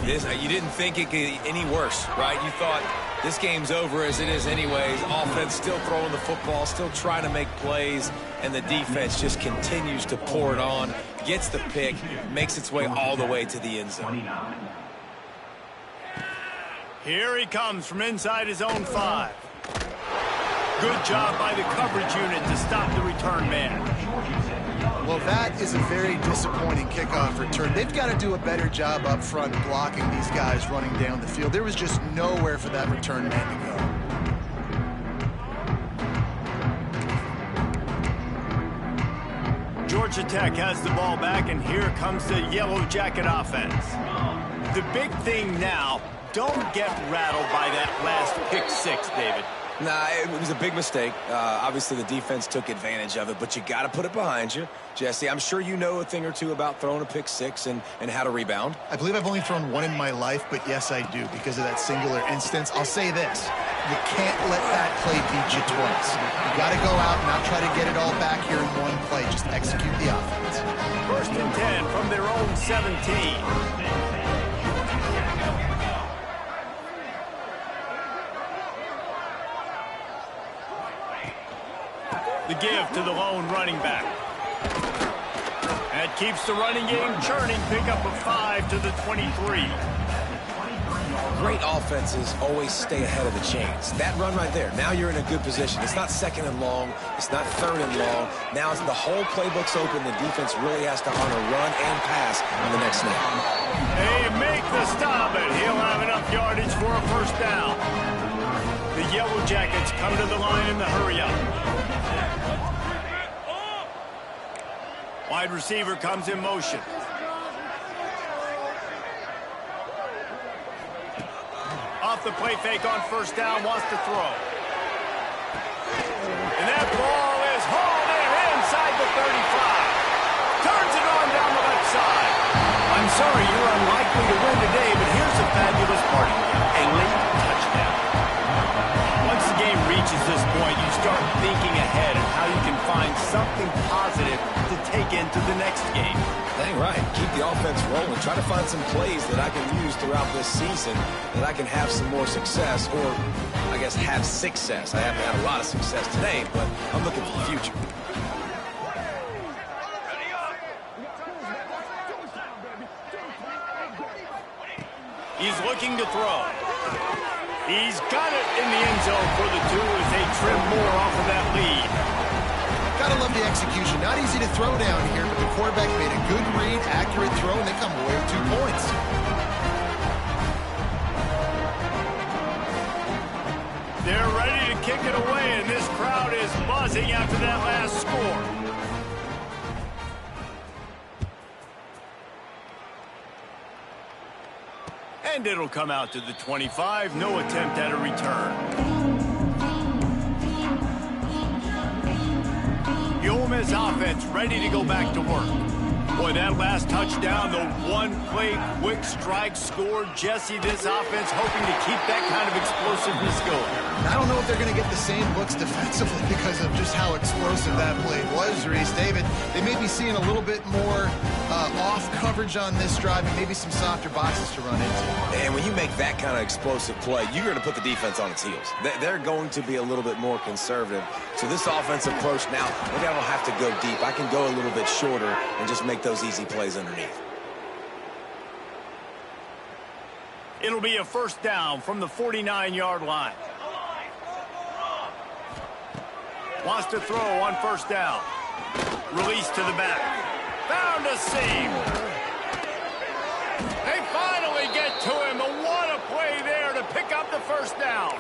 Dude, you didn't think it could get any worse, right? You thought this game's over as it is anyways. Offense still throwing the football, still trying to make plays, and the defense just continues to pour it on, gets the pick, makes its way all the way to the end zone. Here he comes from inside his own 5. Good job by the coverage unit to stop the return man. Well, that is a very disappointing kickoff return. They've got to do a better job up front blocking these guys running down the field. There was just nowhere for that return man to go. Georgia Tech has the ball back, and here comes the Yellow Jacket offense. The big thing now, don't get rattled by that last pick 6, David. Nah, it was a big mistake. Obviously, the defense took advantage of it, but you got to put it behind you. Jesse, I'm sure you know a thing or two about throwing a pick 6 and how to rebound. I believe I've only thrown one in my life, but yes, I do because of that singular instance. I'll say this. You can't let that play beat you twice. You got to go out and not try to get it all back here in one play. Just execute the offense. 1st and 10 from their own 17. The give to the lone running back. That keeps the running game churning. Pick up a 5 to the 23. Great offenses always stay ahead of the chains. That run right there, now you're in a good position. It's not 2nd and long. It's not 3rd and long. Now it's the whole playbook's open. The defense really has to honor run and pass on the next snap. They make the stop, and he'll have enough yardage for a 1st down. The Yellow Jackets come to the line in the hurry-up. Wide receiver comes in motion. Off the play fake on 1st down, wants to throw. And that ball is hauled in inside the 35. Turns it on down the left side. I'm sorry you're unlikely to win today, but here's a fabulous party. A late touchdown. Once the game reaches this point, you start thinking ahead of how you can find something positive to take into the next game. Dang right. Keep the offense rolling. Try to find some plays that I can use throughout this season that I can have some more success, or I guess have success. I haven't had a lot of success today, but I'm looking for the future. He's looking to throw. He's got it in the end zone for the 2 as they trim more off of that lead. Gotta love the execution. Not easy to throw down here, but the quarterback made a good read, accurate throw, and they come away with 2 points. They're ready to kick it away, and this crowd is buzzing after that last score. And it'll come out to the 25. No attempt at a return. The Ole Miss offense ready to go back to work. Boy, that last touchdown, the one-play quick strike scored. Jesse, this offense hoping to keep that kind of explosiveness going. I don't know if they're going to get the same looks defensively because of just how explosive that play was, Reese. David, they may be seeing a little bit more off coverage on this drive and maybe some softer boxes to run into. And when you make that kind of explosive play, you're going to put the defense on its heels. They're going to be a little bit more conservative. So this offensive approach now, maybe I don't have to go deep. I can go a little bit shorter and just make those easy plays underneath. It'll be a 1st down from the 49-yard line. Wants to throw on 1st down. Release to the back. Found a seam. They finally get to him. And what a play there to pick up the 1st down.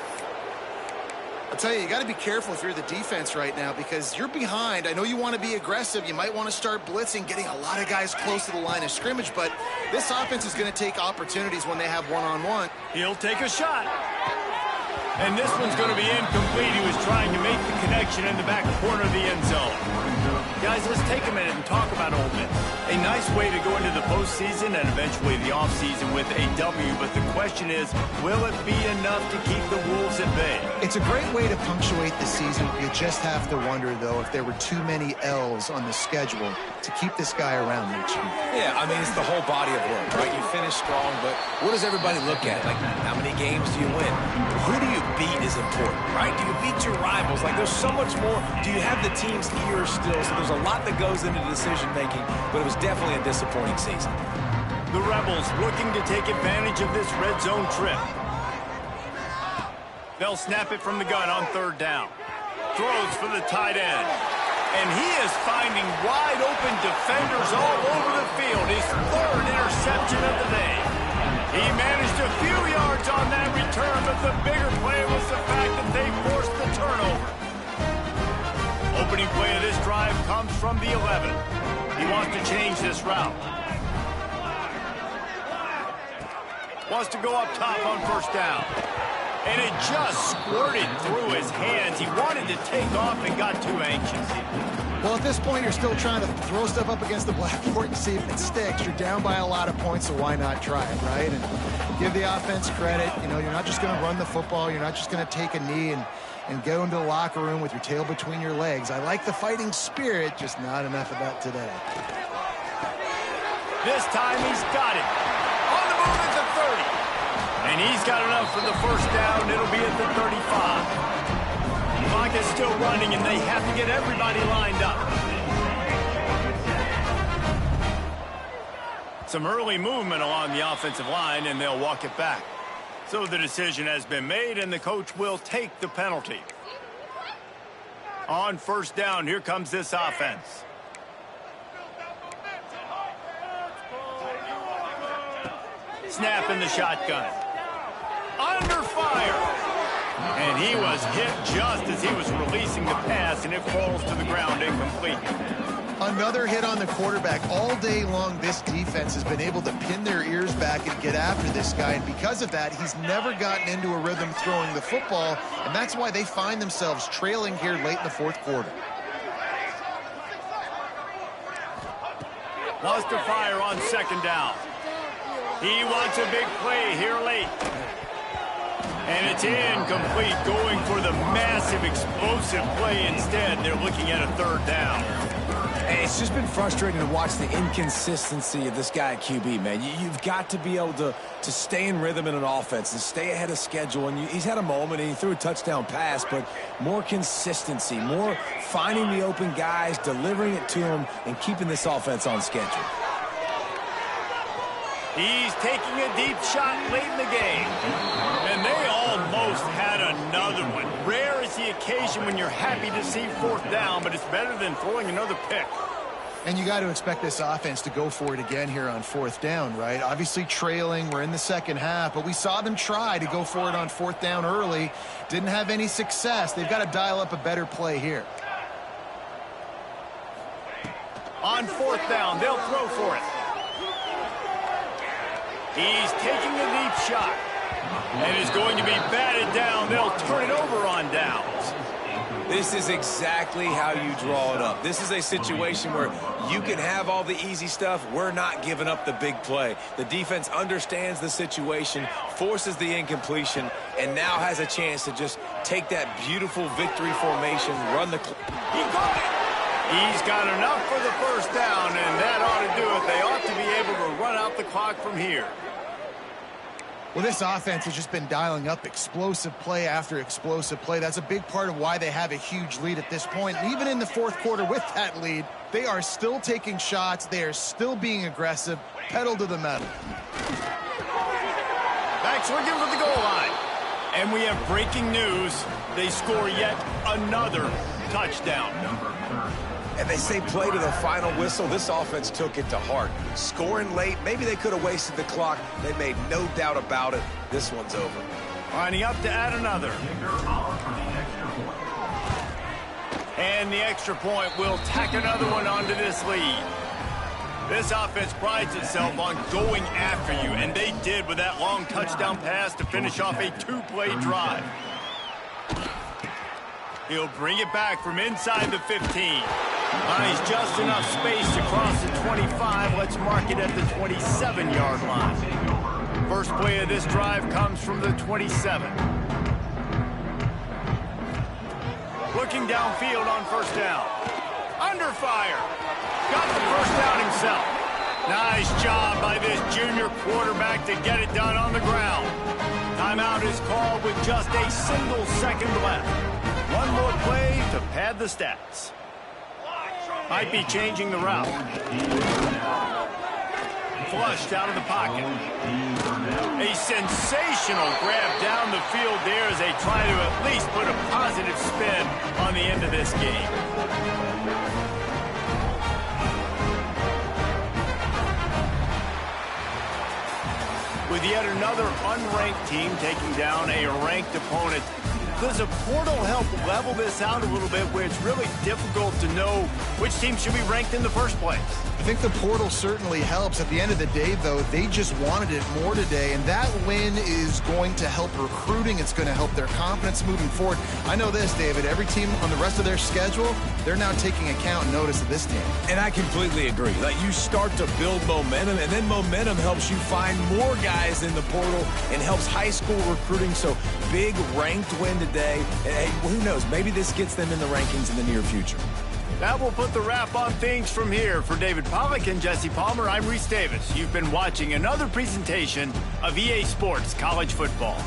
I'll tell you got to be careful if you're the defense right now because you're behind. I know you want to be aggressive. You might want to start blitzing, getting a lot of guys close to the line of scrimmage, but this offense is going to take opportunities when they have one-on-one. He'll take a shot. And this one's going to be incomplete. He was trying to make the connection in the back corner of the end zone. Guys, let's take a minute and talk about Ole Miss. A nice way to go into the postseason and eventually the offseason with a W. But the question is, will it be enough to keep the Wolves at bay? It's a great way to punctuate the season. You just have to wonder, though, if there were too many L's on the schedule to keep this guy around next year. Yeah, I mean, it's the whole body of work, right? You finish strong, but what does everybody look at? Like, how many games do you win? Who do you beat is important, right? Do you beat your rivals? Like, there's so much more. Do you have the team's ear still? So there's a lot that goes into decision-making, but it was definitely a disappointing season. The Rebels looking to take advantage of this red zone trip. They'll snap it from the gun on third down. Throws for the tight end. And he is finding wide-open defenders all over the field. His third interception of the day. He managed a few yards on that return, but the bigger play was the fact that they forced the turnover. Opening play of this drive comes from the 11. He wants to change this route. Wants to go up top on first down. And it just squirted through his hands. He wanted to take off and got too anxious. Well, at this point, you're still trying to throw stuff up against the blackboard and see if it sticks. You're down by a lot of points, so why not try it, right? And give the offense credit. You know, you're not just going to run the football. You're not just going to take a knee and go into the locker room with your tail between your legs. I like the fighting spirit, just not enough of that today. This time he's got it. On the move at the 30. And he's got enough for the first down. It'll be at the 35. Clock is still running, and they have to get everybody lined up. Some early movement along the offensive line, and they'll walk it back. So the decision has been made, and the coach will take the penalty. On first down, here comes this offense. Snap in the shotgun. Under fire. And he was hit just as he was releasing the pass, and it falls to the ground incomplete. Another hit on the quarterback. All day long, this defense has been able to pin their ears back and get after this guy, and because of that, he's never gotten into a rhythm throwing the football, and that's why they find themselves trailing here late in the fourth quarter. Wants to fire on second down. He wants a big play here late. And it's incomplete, going for the massive, explosive play instead. They're looking at a third down. Hey, it's just been frustrating to watch the inconsistency of this guy at QB, man. You've got to be able to stay in rhythm in an offense and stay ahead of schedule. And he's had a moment, and he threw a touchdown pass, but more consistency, more finding the open guys, delivering it to them, and keeping this offense on schedule. He's taking a deep shot late in the game. And they almost had another one. Rare is the occasion when you're happy to see fourth down, but it's better than throwing another pick. And you got to expect this offense to go for it again here on fourth down, right? Obviously trailing, we're in the second half, but we saw them try to go for it on fourth down early. Didn't have any success. They've got to dial up a better play here. On fourth down, they'll throw for it. He's taking a deep shot. And is going to be batted down. They'll turn it over on downs. This is exactly how you draw it up. This is a situation where you can have all the easy stuff. We're not giving up the big play. The defense understands the situation, forces the incompletion, and now has a chance to just take that beautiful victory formation, run the clock. He got it. He's got enough for the first down, and that ought to do it. They ought to be able to run out the clock from here. Well, this offense has just been dialing up explosive play after explosive play. That's a big part of why they have a huge lead at this point. And even in the fourth quarter with that lead, they are still taking shots. They are still being aggressive, pedal to the metal. Back looking for the goal line. And we have breaking news. They score yet another touchdown. And they say play to the final whistle. This offense took it to heart. Scoring late, maybe they could have wasted the clock. They made no doubt about it. This one's over. Lining up to add another. And the extra point will tack another one onto this lead. This offense prides itself on going after you, and they did with that long touchdown pass to finish off a two-play drive. He'll bring it back from inside the 15. He's just enough space to cross the 25. Let's mark it at the 27-yard line. First play of this drive comes from the 27. Looking downfield on first down. Under fire. Got the first down himself. Nice job by this junior quarterback to get it done on the ground. Timeout is called with just a single second left. One more play to pad the stats. Might be changing the route. Flushed out of the pocket. A sensational grab down the field there as they try to at least put a positive spin on the end of this game. With yet another unranked team taking down a ranked opponent, does a portal help level this out a little bit where it's really difficult to know which team should be ranked in the first place? I think the portal certainly helps. At the end of the day, though, they just wanted it more today, and that win is going to help recruiting. It's going to help their confidence moving forward. I know this, David, every team on the rest of their schedule, they're now taking account and notice of this team. And I completely agree. Like, you start to build momentum, and then momentum helps you find more guys in the portal and helps high school recruiting. So big ranked win today. And hey, who knows? Maybe this gets them in the rankings in the near future. That will put the wrap on things from here. For David Pollack and Jesse Palmer, I'm Reese Davis. You've been watching another presentation of EA Sports College Football.